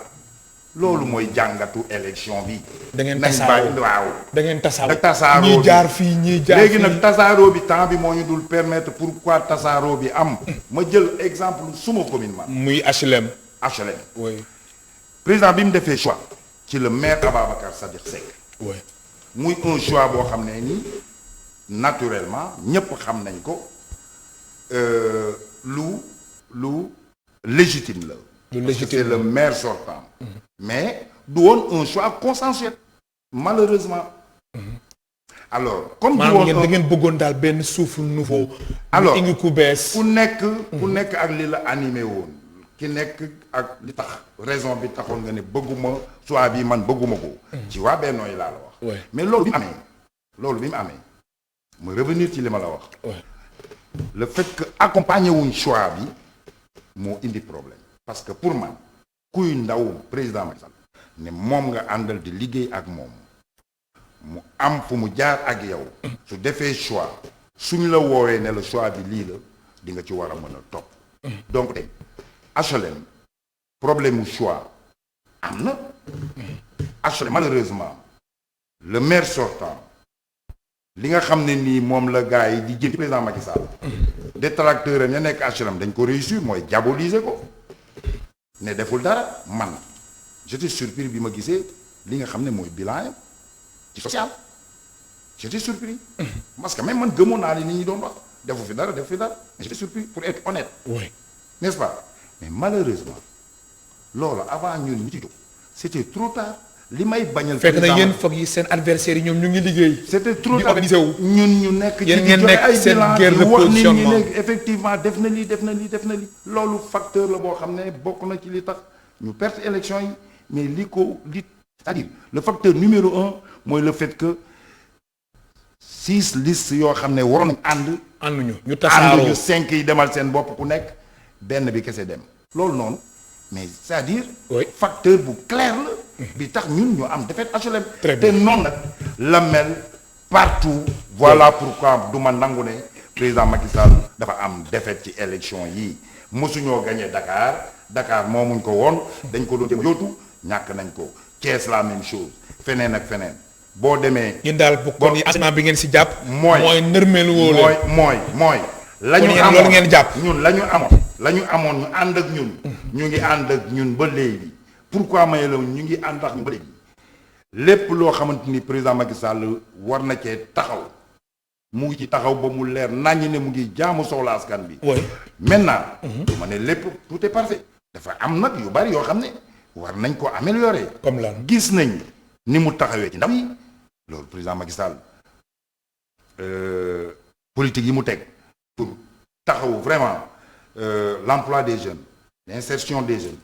loolu mooy jàngatu élection bi. da ngeen tasaaroo waaw. da ngeen tasaaroo tasaaroo ñii jaar fii ñii jaar fii léegi nag tasaaroo bi temps bi moo ñu dul permettre pourquoi tasaaroo bi am. ma jël exemple suma commune ma. muy HLM. HLM. oui. président bi mu defee choix. ci le maire Ababacar Sadikh Seck. oui. muy un choix boo xam ne nii naturellement ñépp xam nañ ko lu légitime la. C'est le maire sortant. Mais du woon un choix consensuel malheureusement. alors comme du woon da ngeen bëggoon daal benn souffle nouveau. alors indi ku bees. ku nekk ak li la animé woon ki nekk ak li tax raison bi taxoon nga ne bëgguma choix bi man bëgguma ko. ci waa Benno yi laa la wax. mais loolu bi mu amee ma revenir ci li ma la wax. le fait que accompagner wuñ choix bi. moo indi problème parce que pour man kuy ndaw président Macky Sall ne moom nga àndal di liggéey ak moom mu am fu mu jaar ak yow su defee choix suñ la woowee ne la choix bi lii la di nga ci war a mën a topp donc tey HLM problème mu choix am na HLM malheureusement le maire sortant li nga xam ne nii moom la gars yi di jëm ci président Macky Sall détracteur am ña nekk HLM dañ ko réussir mooy diaboliser ko ne deful dara man j'étais surpris bi ma gisee li nga xam ne mooy bilan yam ci social j'étais surpris parce que même man gëmoon naa li nit ñi doon wax defu fi dara mais j'étais surpris pour être honnête. oui n'est-ce pas mais malheureusement loolu avant ñun ñu ci jóg c'était trop tard. li may bañal fekk na yéen foog yi seen adversaire yi ñoom ñu ngi liggéey. c'était trop ñu organisé wu. ñun ñu nekk ci yéen ngeen nekk seen guerre de positionnement wax nit ñi effectivement def na lii loolu facteur la boo xam ne bokk na ci li tax ñu perte élection yi mais c'est-à-dire le facteur numéro 1 mooy le fait que 6 listes yoo xam ne waroon nañ ànduñu ñu tasaaroo ànduñu 5 yi demal seen bopp ku nekk benn bi kese dem loolu noonu mais c'est-à-dire facteur bu clair la bi tax ñun ñu am défaite HLM te noonu nag la mel partout voilà pourquoi du ma nangu ne président Macky Sall dafa am défaite ci élection yii mosuñoo gagné Dakar moomuñ ko woon dañ ko doon jëm yootu ñàkk nañ ko Thiès la même chose feneen ak feneen boo demee yéen daal kon yi asma bi ngeen si jàpp mooy nërmeelu woo leen mooy la ñu amoon loolu ngeen jàpp ñun la ñu amoon la ñu amoon ñu ànd ak ñun. ñu ngi ànd ak ñun ba léegi. pourquoi maye la ñu ngi ànd ak ñun ba léegi lépp loo xamante ni président Macky Sall war na cee taxaw mu ngi ci taxaw ba mu leer naññ ne mu ngi jaamu soxla askan bi. oui maintenant. ma ne lépp tout est parfait. dafa am nag yu bari yoo xam ne war nañ ko améliorer. comme lan gis nañ ni mu taxawee ci ndaw yi loolu président Macky Sall politique yi mu teg pour taxaw vraiment l'emploi des jeunes l'insertion des jeunes.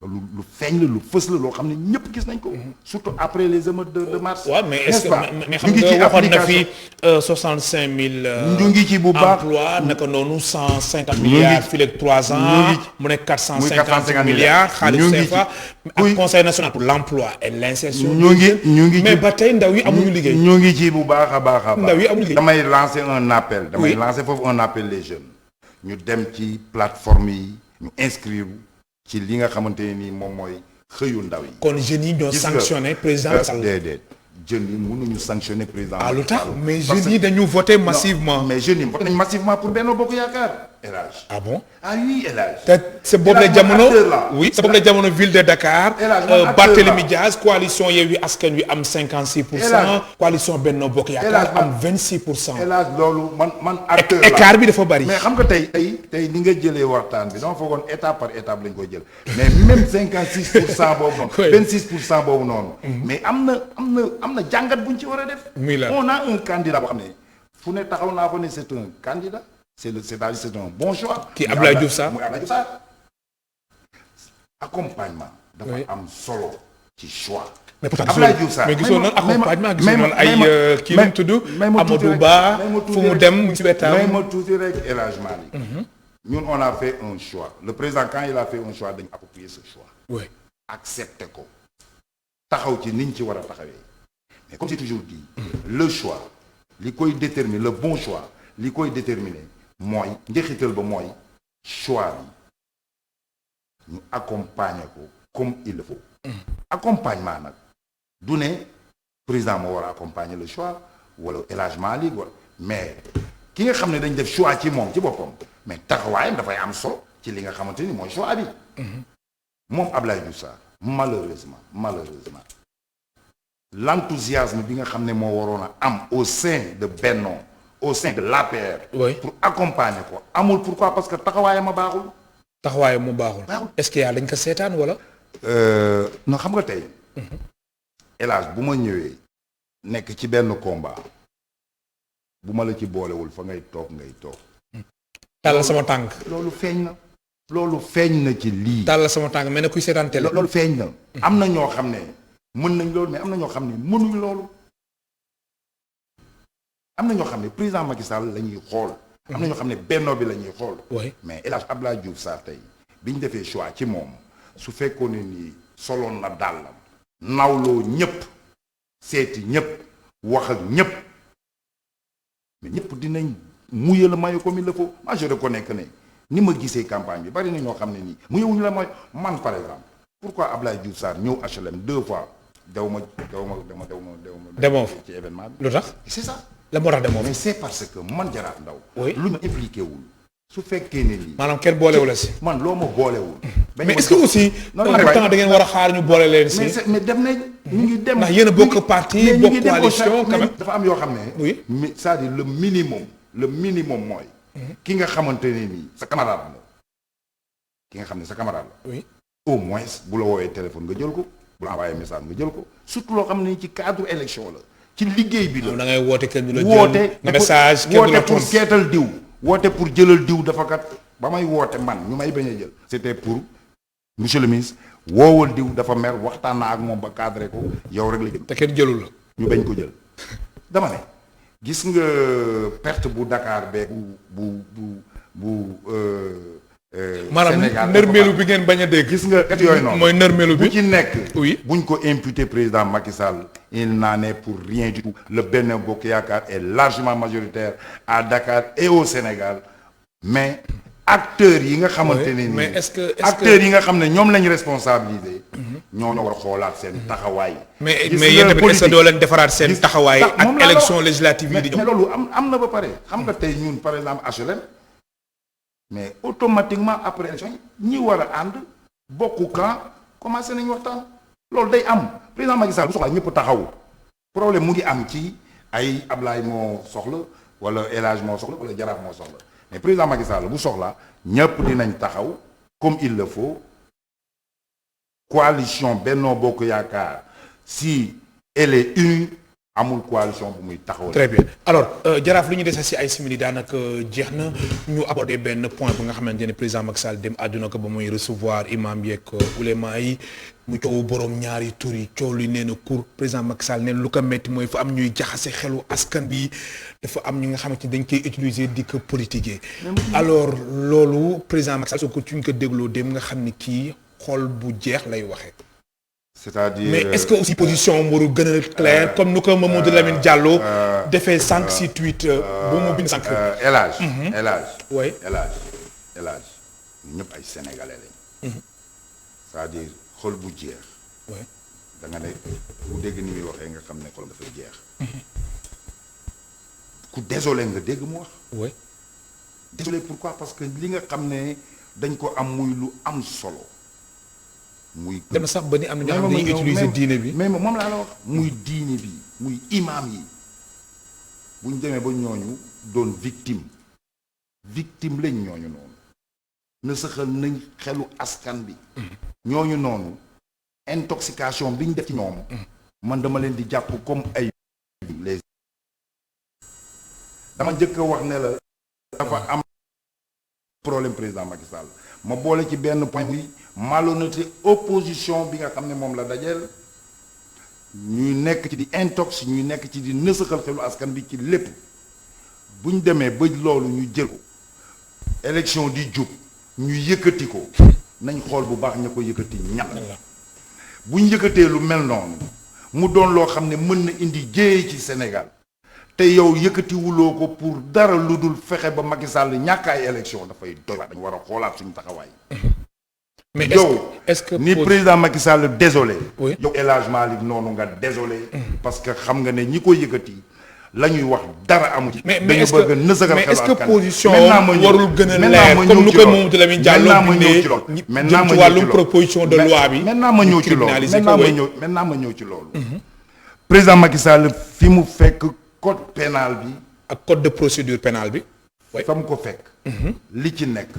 lu feeñ la lu fës la loo xam ne ñëpp gis nañ ko. surtout après les émeutes de mars. waaw mais est-ce que mais xam nga waxoon na fi 65000. ñu ngi ci bu baax emploi naka noonu 150 milliards fii ak 3 ans. mu nekk 450 milliards. xaalis CFA ak conseil national pour l'emploi et l'insertion. ñu ngi mais ba tey ndaw yi amuñu liggéey. ñu ngi ci bu baax a baax a baax. ndaw yi amuñu liggéey. damay lancer un appel. damay lancer foofu un appel les jeunes. ñu dem ci plateforme yi ñu inscrire. ci li nga xamante ne nii moom mooy xëyu ndaw yi. kon jeunes yi ñoo sanctionné président Sall. déedéet jeunes yi mënuñu sanctionner président. lu tax mais jeunes yi dañu voté massivement. mais jeunes yi voté nañu massivement pour Benno Bokk Yaakaar. El Hadj. ah bon. ah oui El Hadj. te c'est boobu la jamono oui c'est boobu la jamono ville de Dakar. Barthélémy Diaz coalition Yewwi Askan Wi am 56%. coalition Benno Bokk Yaakaar am 26%. El Hadj loolu man acteur la écart bi dafa bari. mais xam nga tey ni nga jëlee waxtaan bi dama foogoon étape par étape lañ koy jël mais même 56% boobu noonu. 26% boobu noonu. mais am na jàngat buñ ci war a def. on a un candidat boo xam ne fu ne taxaw naa ko ne c'est un candidat. c'est-à-dire c'est un bon choix. kii Abdoulaye Diouf Sarr muy Abdoulaye Diouf Sarr. accompagnement. dafa am solo ci choix. mais pourtant Abdoulaye Diouf Sarr mais gisoon nañ accompagnement gisoon nañ ay kii nu tudd Amadou Ba fu mu dem mu ci wetam. may ma tuuti rek élagement yi. ñun on a fait un choix le président quand il a fait un choix dañu approprier ce choix. oui accepter ko. taxaw ci niñ ci war a taxawee. mais comme j'ai toujours dit. le choix li koy déterminer le bon choix li koy déterminer. mooy njeexital ba mooy choix bi ñu accompagner ko comme il le faut. accompagnement nag du ne président moo war a accompagner le choix wala élagement li wala mais ki nga xam ne dañ def choix ci moom ci boppam mais taxawaayam dafay am solo ci li nga xamante ni mooy choix bi. moom Abdoulaye Diouf Sarr malheureusement l'enthousiasme bi nga xam ne moo waroon a am au sein de Benno au sein de l'APR. oui pour accompagner ko amul pourquoi parce que taxawaayam a baaxul. taxawaayam mu baaxul. est-ce que dañ ko seetaan wala. non xam nga tey. El Hadj bu ma ñëwee. nekk ci benn combat. bu ma la ci boolewul fa ngay toog. tàllal sama tànk. loolu feeñ na ci lii. tàllal sama tànk mel ne kuy seetaan télé. loolu feeñ na. am na ñoo xam ne mën nañ loolu mais am na ñoo xam ne mënuñ loolu. am na ñoo xam ne président Macky Sall la ñuy xool. am na ñoo xam ne Benno bi la ñuy xool. mais El Hadj Abdoulaye Diouf Sarr tey bi ñu defee choix ci moom su fekkoon ne nii soloon na dàllam. nawloo ñëpp seeti ñëpp wax ak ñëpp mais ñëpp dinañ mouiller le maillot comme il le faut. moi je reconnais que ne ni ma gisee campagne bi bari na ñoo xam ne nii mouillewuñu la mooy man par exemple pourquoi Abdoulaye Diouf Sarr ñëw HLM 2 fois demoo ci événement bi. lu tax c'est ça. la moo tax demoo mais c'est parce que man Jaraaf Ndaw. oui lu ma impliqué wul. su fekkee ne lii. maanaam kenn boolewul la si. man loo ma boolewul. mais est-ce que aussi. temps da ngeen war a xaar ñu boole leen si. mais dem nañ. ñu ngi dem ndax yéen a bokk parti bokk coalition quand même. dafa am yoo xam ne. oui c'est-à-dire le minimum mooy. ki nga xamante ne nii sa camarade la. ki nga xam ne sa camarade la. oui au moins bu la woowee téléphone nga jël ko bu la envoyé message nga jël ko surtout loo xam ne ci cadre élection la. ci liggéey bi la da ngay woote kenn du la jël message kenn du la woote pour keetal diw. woote pour jëlal diw dafa kat ba may woote man ñu may bañ a jël. c'était pour monsieur le ministre woowal diw dafa mer waxtaan naa ak moom ba cadré ko yow rek la jël. te kenn jëlul la. ñu bañ ko jël dama ne gis nga perte bu Dakar beeg bu maanaam nërmeelu bi ngeen bañ a dégg. gis nga yooyu noonu mooy nërmeelu bi bu ci nekk. oui buñ ko imputer président Macky Sall il n'en est pour rien du tout. le Benno Bokk Yaakaar est largement majoritaire à Dakar et au Sénégal mais acteurs yi nga xamante ne nii. mais est-ce acteurs yi nga xam ne ñoom lañ responsabilisé. ñoo war a xoolaat seen taxawaay. mais yéen tamit est-ce que doo leen defaraat seen taxawaay. ak élection législative yi di ñëw. mais loolu am na ba pare xam nga tey ñun par exemple HLM. mais automatiquement après élection ñi war a ànd bokku camp commencé nañu waxtaan loolu day am président Macky Sall bu soxlaa ñëpp taxaw problème mu ngi am ci ay Ablaye moo soxla wala El Hadj moo soxla wala Jaraaf moo soxla mais président Macky Sall bu soxlaa ñëpp dinañ taxaw comme il le faut coalition Benno Bokk Yaakaar si elle est unie amul coalition bu muy taxaw. très bien alors Jaraaf lu ñu dese si ay simili daanaka jeex na ñu aborder benn point bu nga xamante ne président Macky Sall dem àdduna ko ba muy recevoir imam yeeg ulema yi mu coow borom ñaari tur yi coow li nee na kur président Macky Sall nee na lu ko metti mooy fa am ñuy jaxase xelu askan bi dafa am ñi nga xamante ni dañ koy utiliser di ko politiquer. alors loolu président Macky Sall soo ko tuñ ko dégloo dem nga xam ni kii xol bu jeex lay waxee. c'est-à-dire mais est-ce que aussi position waru gën a claire comme nu ko Mamadou Lamine Diallo defee sànq si tweet bu mu bind sànq. El Hadj. oui El Hadj ñëpp ay sénégalais lañ. c'est-à-dire xol bu jeex. oui da nga ne ku dégg ni muy waxee nga xam ne xolam dafay jeex. ku désolé nga dégg mu wax. oui désolé pourquoi parce que li nga xam ne dañ ko am muy lu am solo. muy dem na sax ba ni am na ñoo xam ne dañuy utiliser diine bi mais moom laa la wax muy diine bi muy imam yi bu ñu demee ba ñooñu doon victime lañ ñooñu noonu na saxal nañ xelu askan bi ñooñu noonu intoxication bi ñu def ci ñoom man dama leen di jàpp comme ay les dama njëkk a wax ne la dafa am problème président Macky Sall ma boole ci benn point bi malhonnêteté opposition bi nga xam ne moom la dajeel ñuy nekk ci di intox ñuy nekk ci di nësaxal xelu askan bi ci lépp bu ñu demee ba loolu ñu jël ko élection di jub ñu yëkkati ko nañ xool bu baax ña ko yëkkati ñan bu ñu yëkkatee lu mel noonu mu doon loo xam ne mën na indi jéey ci Sénégal te yow yëkkatiwuloo ko pour dara lu dul fexe ba Macky Sall ñàkkaay élection dafay doy dañu war a xoolaat suñu taxawaay. mais est-ce que ni président Macky Sall désolé. oui yow El Hadj Malick noonu nga désolé. parce que xam nga ne ñi ko yëkkati la ñuy wax dara amu ci. mais dañu bëgg a nësagal mais est-ce que askan position warul gën a leer comme nu ko Mamadou Lamine Diallo bindee jëm ci wàllum proposition de loi bi. maintenant ma ñëw ci loolu maintenant ma ñëw ci loolu. président Macky Sall fi mu fekk code pénal bi. ak code de procédure pénale bi. fa mu ko fekk. li ci nekk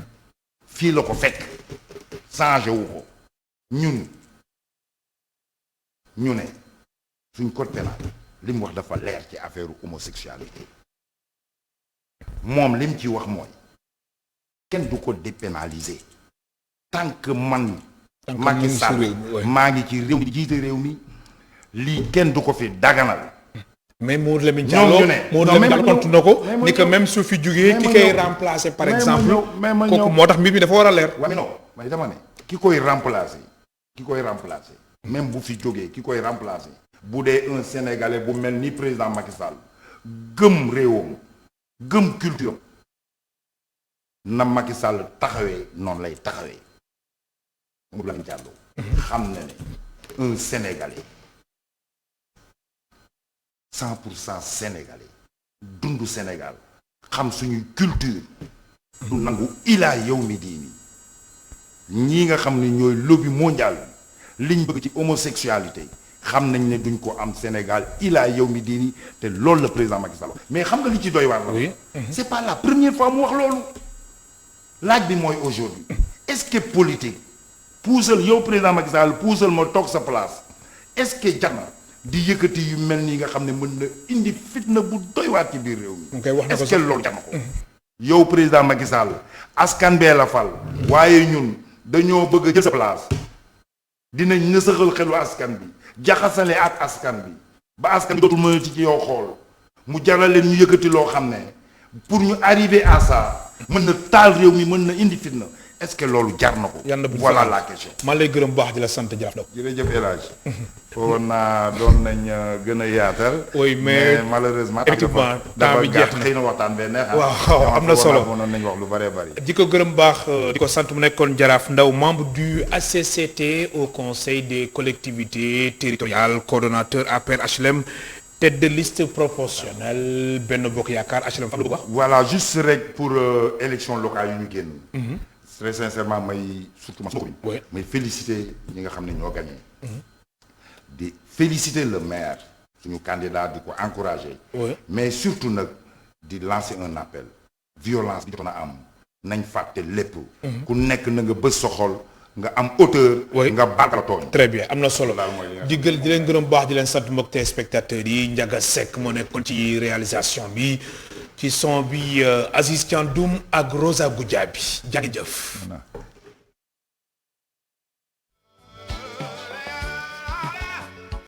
fii la ko fekk. changé wu ko ñun ñu ne suñ code pénal li mu wax dafa leer ci affaire homosexualité moom li mu ci wax mooy kenn du ko dépénaliser tant que man Macky Sall maa ngi ci réew mi jiite réew mi lii kenn du ko fi daganal. mais Mamadou Lamine Diallo tontu na ko ni que même su fi jugee ki koy remplacer par exemple kooku moo tax mbir mi dafa war a leer. waaye non mais dama ne ki koy remplacer même bu fi jógee ki koy remplacer bu dee un sénégalais bu mel ni président Macky Sall gëm réewam gëm culture na Macky Sall taxawee noonu lay taxawee Mamadou Lamine Diallo xam na ne un sénégalais 100% sénégalais dundu Sénégal xam suñuy culture du nangu ilaa yow mi diini ñii nga xam ne ñooy lobby mondial liñ bëgg ci homosexualité xam nañ ne duñ ko am Sénégal ilaa yow mi diini te loolu la président Macky Sall mais xam nga li ci doy waar la c'est pas la première fois mu wax loolu laaj bi mooy aujourd'hui est-ce que politique puusal yow président Macky Sall puusal ma toog sa place est-ce que jar na di yëkkati yu mel nii nga xam ne mën na indi fitna bu doy waat ci biir réew mi est-ce que loolu jar na ko yow président Macky Sall askan bee la fal waaye ñun dañoo bëgg a jël sa place dinañ nësaxal xelu askan bi jaxasale ak askan bi ba askan bi dootul mënati ci yow xool mu jaral leen ñu yëkkati loo xam ne pour ñu arriver à ça mën na taal réew mi mën na indi fitna est-ce que loolu jar na ko. voilà la question. maa lay gërëm baax di la sant Jaraaf Ndao. jërëjëf El Hadj. foogoon naa doon nañ gën a yaatal. oui mais malheureusement. effectivement temps bi jeex na xëy na waxtaan bee neex. waaw am na solo mënoon nañ wax lu bëree bëri. di ko gërëm baax di ko sant mu nekkoon Jaraaf Ndao membre du HCCT au conseil des collectivités territoriales coordonnateur APR HLM tête de liste proportionnelle Benno Bokk Yaakaar HLM fan la ko wax. voilà juste rek pour élection locale yu ñu génn. très sincèrement may surtout may féliciter ñi nga xam ne ñoo gagné. di féliciter le maire suñu candidat di ko encourager. mais surtout nag di lancer un appel. violence bi jotoon a am nañ fàtte lépp. ku nekk na nga bës sa xol nga am hauteur. nga baatal tooñ. très bien am na solo. di leen gërëm baax di leen sant mbokk téléspectateurs yi Ndiaga Seck moo nekkoon ci réalisation bi ci son bi Aziz Thiandoum ak Rosa Goudiaby jërëjëf.